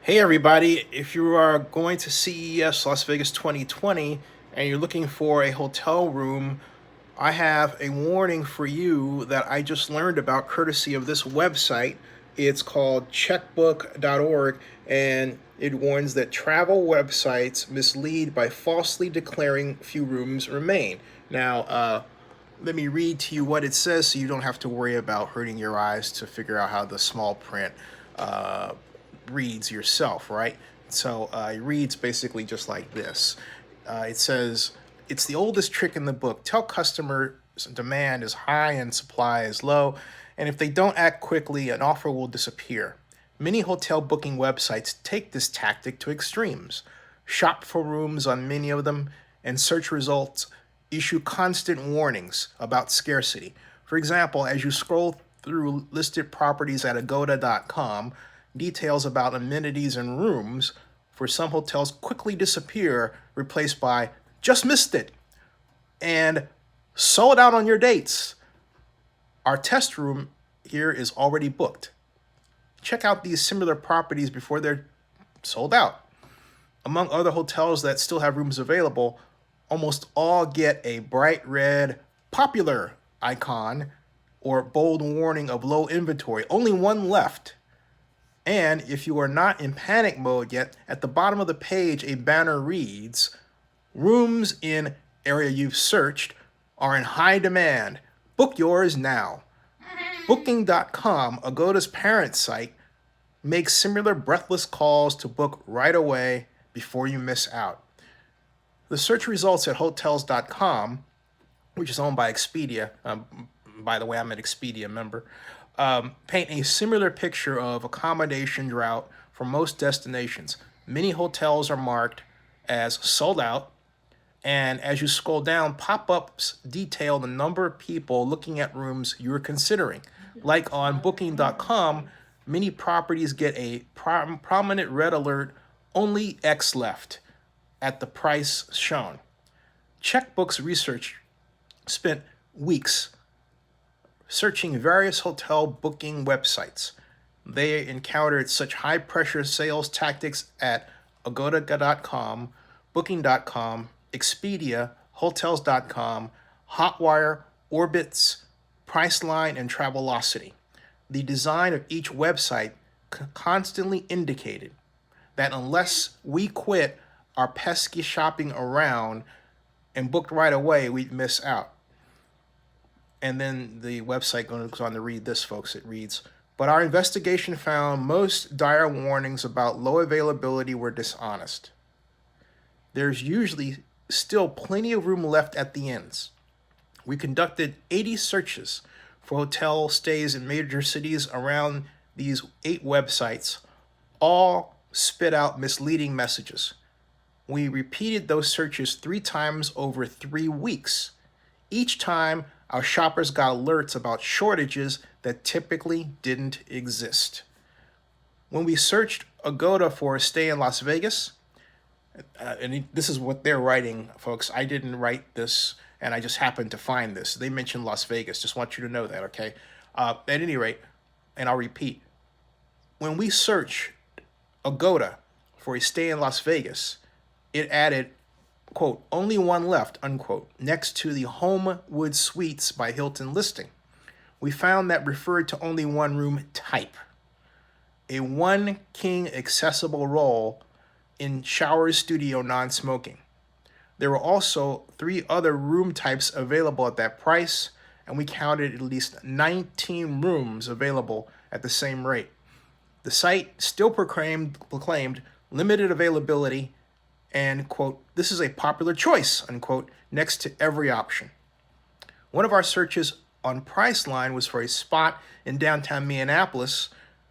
Hey everybody, if you are going to CES Las Vegas 2020 and you're looking for a hotel room, I have a warning for you that I just learned about courtesy of this website. It's called checkbook.org, and it warns that travel websites mislead by falsely declaring few rooms remain. Now, let me read to you what it says so you don't have to worry about hurting your eyes to figure out how the small print uh, reads yourself, right? So it reads basically just like this. It says, it's the oldest trick in the book. Tell customers demand is high and supply is low, and if they don't act quickly, an offer will disappear. Many hotel booking websites take this tactic to extremes. Shop for rooms on many of them, and search results issue constant warnings about scarcity. For example, as you scroll through listed properties at Agoda.com, details about amenities and rooms for some hotels quickly disappear, replaced by just missed it and sold out on your dates. Our test room here is already booked. Check out these similar properties before they're sold out. Among other hotels that still have rooms available, almost all get a bright red popular icon or bold warning of low inventory. Only one left. And if you are not in panic mode yet, at the bottom of the page, a banner reads, rooms in area you've searched are in high demand. Book yours now. Booking.com, Agoda's parent site, makes similar breathless calls to book right away before you miss out. The search results at hotels.com, which is owned by Expedia, by the way, I'm an Expedia member, paint a similar picture of accommodation drought for most destinations. Many hotels are marked as sold out, and as you scroll down, pop-ups detail the number of people looking at rooms you're considering. Like on Booking.com, many properties get a prominent red alert, only X left, at the price shown. Checkbook's research spent weeks searching various hotel booking websites. They encountered such high pressure sales tactics at Agoda.com, Booking.com, Expedia, Hotels.com, Hotwire, Orbitz, Priceline, and Travelocity. The design of each website constantly indicated that unless we quit our pesky shopping around and booked right away, we'd miss out. And then the website goes on to read this, folks. It reads, but our investigation found most dire warnings about low availability were dishonest. There's usually still plenty of room left at the inns. We conducted 80 searches for hotel stays in major cities around these 8 websites. All spit out misleading messages. We repeated those searches 3 times over 3 weeks. Each time, our shoppers got alerts about shortages that typically didn't exist. When we searched Agoda for a stay in Las Vegas, and this is what they're writing, folks. I didn't write this, and I just happened to find this. They mentioned Las Vegas. Just want you to know that, okay? At any rate, and I'll repeat, when we search Agoda for a stay in Las Vegas, it added, quote, only one left, unquote, next to the Homewood Suites by Hilton listing. We found that referred to only one room type, a 1 king accessible roll in shower studio non-smoking. There were also 3 other room types available at that price, and we counted at least 19 rooms available at the same rate. The site still proclaimed limited availability and, quote, this is a popular choice, unquote, next to every option. One of our searches on Priceline was for a spot in downtown Minneapolis.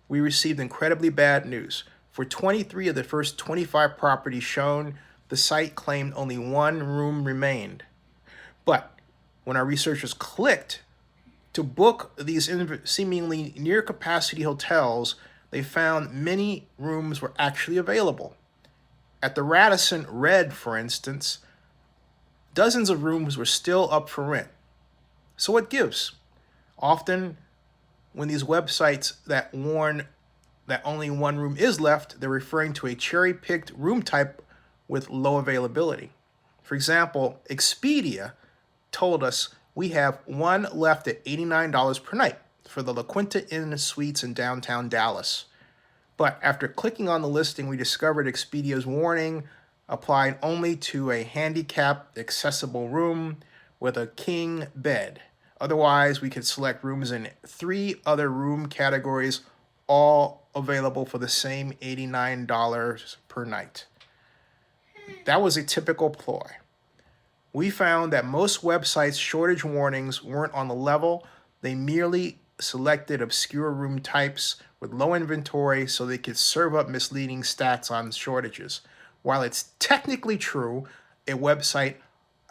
We received incredibly bad news. For 23 of the first 25 properties shown, the site claimed only 1 room remained. But when our researchers clicked to book these seemingly near capacity hotels, they found many rooms were actually available. At the Radisson Red, for instance, dozens of rooms were still up for rent. So what gives? Often, when these websites that warn that only one room is left, they're referring to a cherry-picked room type with low availability. For example, Expedia told us we have one left at $89 per night for the La Quinta Inn Suites in downtown Dallas. But after clicking on the listing, we discovered Expedia's warning applied only to a handicapped accessible room with a king bed. Otherwise, we could select rooms in 3 other room categories, all available for the same $89 per night. That was a typical ploy. We found that most websites' shortage warnings weren't on the level. They merely selected obscure room types with low inventory so they could serve up misleading stats on shortages. While it's technically true, a website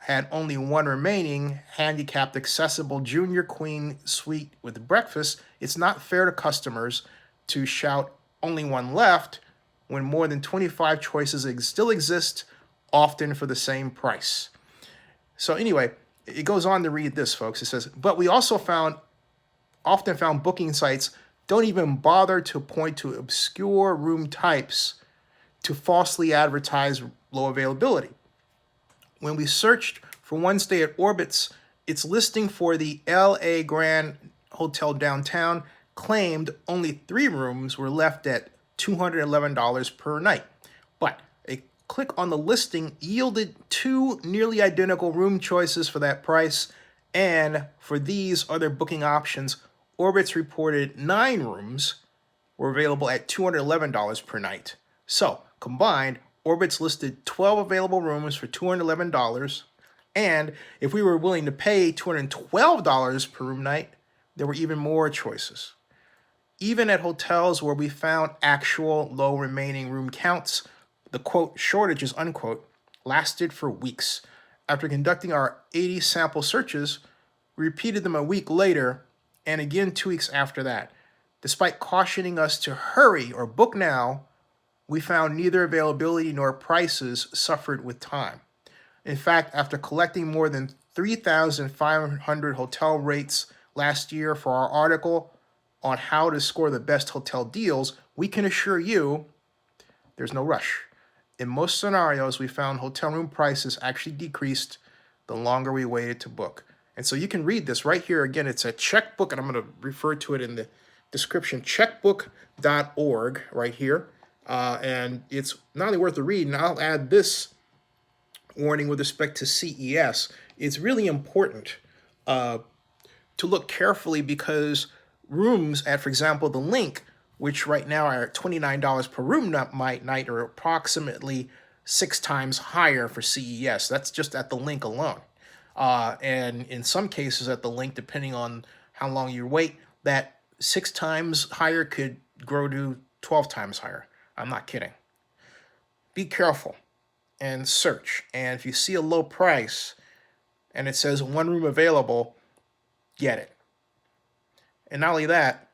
had only one remaining handicapped accessible junior queen suite with breakfast, it's not fair to customers to shout only one left when more than 25 choices still exist, often for the same price. So anyway, it goes on to read this, folks. It says, but we also often found booking sites don't even bother to point to obscure room types to falsely advertise low availability. When we searched for one stay at Orbitz, its listing for the LA Grand Hotel Downtown claimed only 3 rooms were left at $211 per night. But a click on the listing yielded 2 nearly identical room choices for that price, and for these other booking options, Orbitz reported 9 rooms were available at $211 per night. So, combined, Orbitz listed 12 available rooms for $211, and if we were willing to pay $212 per room night, there were even more choices. Even at hotels where we found actual low remaining room counts, the quote shortages unquote lasted for weeks. After conducting our 80 sample searches, we repeated them a week later and again 2 weeks after that. Despite cautioning us to hurry or book now, we found neither availability nor prices suffered with time. In fact, after collecting more than 3,500 hotel rates last year for our article on how to score the best hotel deals, we can assure you there's no rush. In most scenarios, we found hotel room prices actually decreased the longer we waited to book. And so you can read this right here. Again, it's a checkbook, and I'm going to refer to it in the description, checkbook.org right here. And it's not only worth the read, and I'll add this warning with respect to CES. It's really important to look carefully because rooms at, for example, the Link, which right now are at $29 per room night, are approximately 6 times higher for CES. That's just at the Link alone. And in some cases at the Link, depending on how long you wait, that 6 times higher could grow to 12 times higher. I'm not kidding. Be careful and search. And if you see a low price and it says 1 room available, get it. And not only that,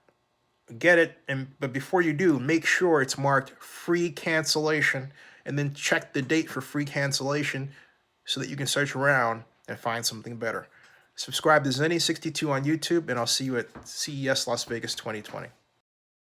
get it, but before you do, make sure it's marked free cancellation, and then check the date for free cancellation so that you can search around and find something better. Subscribe to Zenny62 on YouTube, and I'll see you at CES Las Vegas 2020.